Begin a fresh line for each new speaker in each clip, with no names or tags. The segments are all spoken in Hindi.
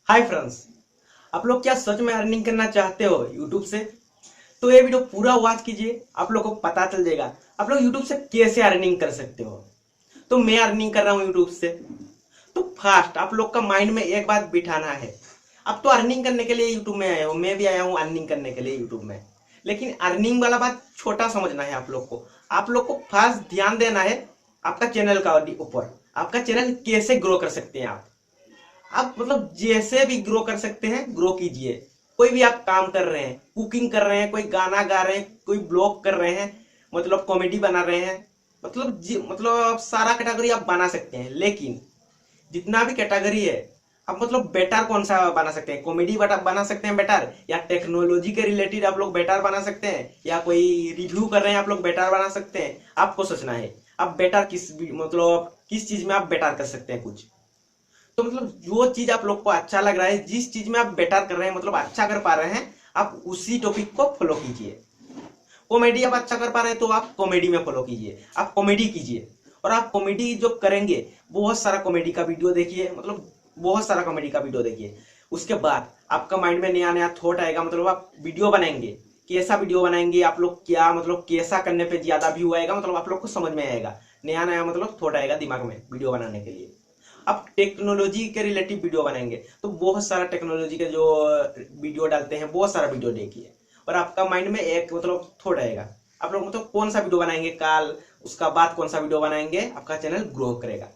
हाय फ्रेंड्स, आप लोग क्या सच में अर्निंग करना चाहते हो यूट्यूब से? तो ये वीडियो पूरा वॉच कीजिए, आप लोग को पता चल जाएगा आप लोग यूट्यूब से कैसे अर्निंग कर सकते हो। तो मैं अर्निंग कर रहा हूँ यूट्यूब से। तो फर्स्ट आप लोग का माइंड में एक बात बिठाना है, आप तो अर्निंग करने के लिए यूट्यूब में आए हो, मैं भी आया हूँ अर्निंग करने के लिए यूट्यूब में। लेकिन अर्निंग वाला बात छोटा समझना है आप लोग को। आप लोग को फर्स्ट ध्यान देना है आपका चैनल का ऊपर। आपका चैनल कैसे ग्रो कर सकते हैं आप मतलब जैसे भी ग्रो कर सकते हैं ग्रो कीजिए। कोई भी आप काम कर रहे हैं, कुकिंग कर रहे हैं, कोई गाना गा रहे हैं, कोई ब्लॉग कर रहे हैं, मतलब कॉमेडी बना रहे हैं, मतलब सारा कैटेगरी आप बना सकते हैं। लेकिन जितना भी कैटेगरी है आप मतलब बेटर कौन सा बना सकते हैं? कॉमेडी बना सकते हैं बेटर, या टेक्नोलॉजी के रिलेटेड आप लोग बेटर बना सकते हैं, या कोई रिव्यू कर रहे हैं आप लोग बेटर बना सकते हैं। आपको सोचना है आप बेटर किस चीज में आप बेटर कर सकते हैं कुछ। तो मतलब जो चीज आप लोग को अच्छा लग रहा है, जिस चीज में आप बेटर कर रहे हैं, मतलब अच्छा कर पा रहे हैं, आप उसी टॉपिक को फॉलो कीजिए। कॉमेडी आप अच्छा कर पा रहे हैं तो आप कॉमेडी में फॉलो कीजिए, आप कॉमेडी कीजिए। और आप कॉमेडी जो करेंगे बहुत सारा कॉमेडी का वीडियो देखिए, मतलब बहुत सारा कॉमेडी का वीडियो देखिए। उसके बाद आपका माइंड में नया नया थॉट आएगा, मतलब आप वीडियो बनाएंगे, कैसा वीडियो बनाएंगे आप लोग, क्या मतलब कैसा करने पे ज्यादा व्यू आएगा, मतलब आप लोग को समझ में आएगा, नया नया मतलब थॉट आएगा दिमाग में वीडियो बनाने के लिए। आप टेक्नोलॉजी के रिलेटिव वीडियो बनाएंगे तो बहुत सारा टेक्नोलॉजी के जो वीडियो डालते हैं, बहुत सारा वीडियो देखिए। और आपका माइंड में एक मतलब थोड़ा आएगा, आप लोग मतलब कौन सा वीडियो बनाएंगे कल, उसका बाद कौन सा वीडियो बनाएंगे, आपका चैनल ग्रो करेगा।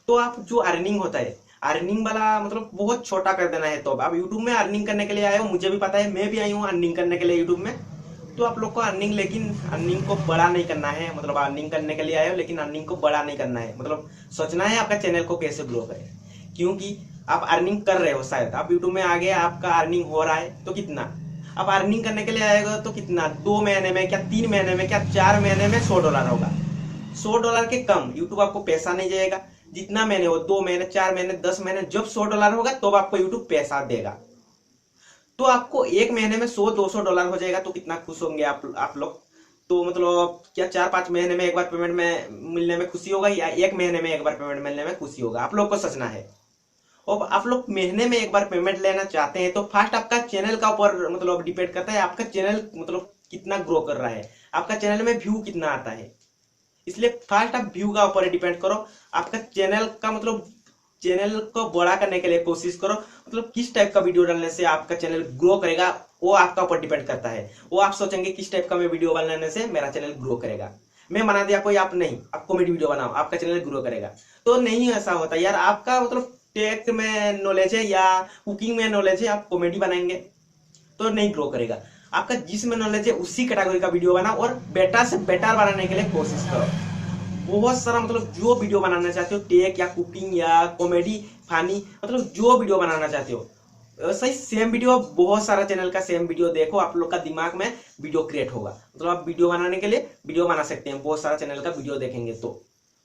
तो आप जो अर्निंग होता है, अर्निंग वाला मतलब बहुत छोटा कर देना है। तो आप यूट्यूब में अर्निंग करने के लिए आए हो, मुझे भी पता है, मैं भी आई हूँ अर्निंग करने के लिए यूट्यूब में। तो आप लोग को अर्निंग, लेकिन अर्निंग को बड़ा नहीं करना है। मतलब अर्निंग करने के लिए आए हो लेकिन अर्निंग को बड़ा नहीं करना है, मतलब सोचना है आपका चैनल को कैसे ग्रो करें। क्योंकि आप अर्निंग कर रहे हो, शायद आप यूट्यूब में आ गए, आपका अर्निंग हो रहा है तो कितना, आप अर्निंग करने के लिए आएगा तो कितना, 2 महीने में क्या, 3 महीने में क्या, 4 महीने में $100 होगा। $100 के कम यूट्यूब आपको पैसा नहीं देगा। जितना महीने हो, 2 महीने, 4 महीने, 10 महीने, जब $100 होगा तब आपको यूट्यूब पैसा देगा। तो आपको एक महीने में $100-200 हो जाएगा तो कितना खुश होंगे आप लोग। तो मतलब क्या 4-5 महीने में एक बार पेमेंट में मिलने में खुशी होगा, या एक महीने में एक बार पेमेंट मिलने में खुशी होगा, आप लोग को सोचना है। और आप लोग महीने में एक बार पेमेंट लेना चाहते हैं तो फर्स्ट आपका चैनल का ऊपर मतलब डिपेंड करता है, आपका चैनल मतलब कितना ग्रो कर रहा है, आपका चैनल में व्यू कितना आता है। इसलिए फर्स्ट आप व्यू का ऊपर डिपेंड करो। आपका चैनल का मतलब चैनल को बड़ा करने के लिए कोशिश करो, मतलब किस टाइप का वीडियो डालने से आपका चैनल ग्रो करेगा वो आपका ऊपर डिपेंड करता है। वो आप सोचेंगे किस टाइप का मैं वीडियो बनाने से मेरा चैनल ग्रो करेगा, मैं बना दिया कोई, आप नहीं, आप कॉमेडी वीडियो बनाओ आपका चैनल ग्रो करेगा। तो नहीं ऐसा होता यार, आपका मतलब टेक में नॉलेज है या कुकिंग में नॉलेज है, आप कॉमेडी बनाएंगे तो नहीं ग्रो करेगा। आपका जिसमें नॉलेज है उसी कैटेगरी का वीडियो बनाओ और बेटर से बेटर बनाने के लिए कोशिश करो। बहुत सारा मतलब जो वीडियो बनाना चाहते हो, टेक या कुकिंग या कॉमेडी, फनी, मतलब जो वीडियो बनाना चाहते हो, सही सेम वीडियो, बहुत सारा चैनल का सेम वीडियो देखो, आप लोग का दिमाग में वीडियो क्रिएट होगा। मतलब आप वीडियो बनाने के लिए वीडियो बना सकते हैं, बहुत सारा चैनल का वीडियो देखेंगे तो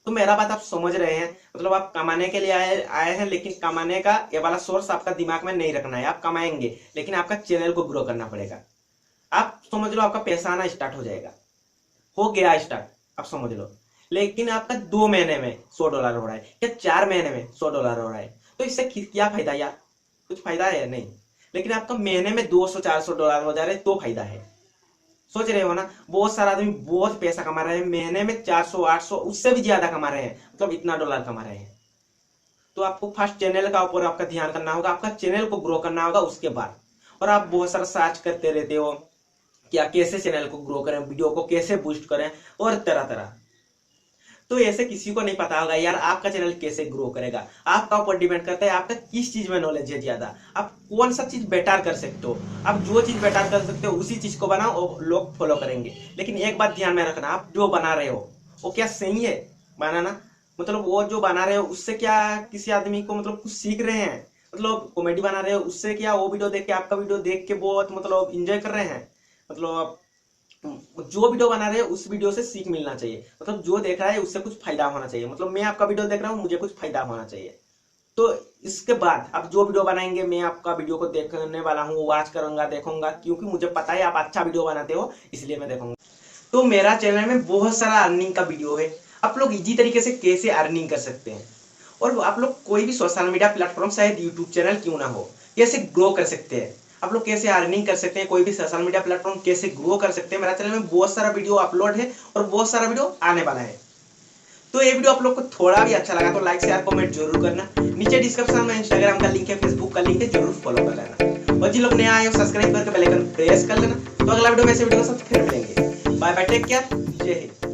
मेरा बात आप समझ रहे हैं। मतलब आप कमाने के लिए आए हैं, लेकिन कमाने का ये वाला सोर्स आपका दिमाग में नहीं रखना है। आप कमाएंगे लेकिन आपका चैनल को ग्रो करना पड़ेगा। आप समझ लो आपका पैसा आना स्टार्ट हो जाएगा, हो गया स्टार्ट, आप समझ लो। लेकिन आपका 2 महीने में $100 हो रहा है या 4 महीने में $100 हो रहा है, तो इससे क्या फायदा यार, कुछ फायदा है नहीं। लेकिन आपका महीने में $200-400 हो जा रहे तो फायदा है। सोच रहे हो ना, बहुत सारा आदमी बहुत पैसा कमा रहे हैं, महीने में 400-800 उससे भी ज्यादा कमा रहे हैं, मतलब इतना डॉलर कमा रहे हैं। तो आपको फर्स्ट चैनल का ऊपर आपका ध्यान करना होगा, आपका चैनल को ग्रो करना होगा उसके बाद। और आप बहुत सारा सर्च करते रहते हो क्या कैसे चैनल को ग्रो करें, वीडियो को कैसे बूस्ट करें, और तरह तरह। तो ऐसे किसी को नहीं पता होगा यार आपका चैनल कैसे ग्रो करेगा। आपका ऊपर डिपेंड करता है आपका किस चीज में नॉलेज है ज्यादा, आप कौन सा चीज बेटर कर सकते हो। आप जो चीज बेटर कर सकते हो उसी चीज को बनाओ और लोग फॉलो करेंगे। लेकिन एक बात ध्यान में रखना, आप जो बना रहे हो वो क्या सही है बनाना, मतलब वो जो बना रहे हो उससे क्या किसी आदमी को मतलब कुछ सीख रहे हैं, मतलब कॉमेडी बना रहे हो उससे क्या वो वीडियो देख के, आपका वीडियो देख के बहुत मतलब इंजॉय कर रहे हैं, मतलब जो वीडियो बना रहे हैं उस वीडियो से सीख मिलना चाहिए, मतलब जो देख रहा है उससे कुछ फायदा होना चाहिए। मतलब मैं आपका वीडियो देख रहा हूँ, मुझे कुछ फायदा होना चाहिए। तो इसके बाद आप जो वीडियो बनाएंगे मैं आपका वीडियो को देखने वाला हूँ, वॉच करूंगा, देखूंगा, क्योंकि मुझे पता है आप अच्छा वीडियो बनाते हो, इसलिए मैं देखूंगा। तो मेरा चैनल में बहुत सारा अर्निंग का वीडियो है, आप लोग इजी तरीके से कैसे अर्निंग कर सकते हैं। और आप लोग कोई भी सोशल मीडिया प्लेटफॉर्म, शायद यूट्यूब चैनल क्यों ना हो, कैसे ग्रो कर सकते हैं, आप लोग कैसे अर्निंग कर सकते हैं, कोई भी सोशल मीडिया प्लेटफॉर्म कैसे ग्रो कर सकते हैं। मेरा चैनल में बहुत सारा वीडियो अपलोड है और बहुत सारा वीडियो आने वाला है। तो ये वीडियो आप लोग को थोड़ा भी अच्छा लगा तो लाइक शेयर कमेंट जरूर करना। नीचे डिस्क्रिप्शन में इंस्टाग्राम का लिंक है, फेसबुक का लिंक है, जरूर फॉलो कर लेना। और जिन लोग नया आए हो सब्सक्राइब करके बेल आइकन प्रेस कर लेना। तो अगला वीडियो में ऐसे वीडियो के साथ फिर मिलेंगे। बाय बाय, टेक केयर, जय हिंद।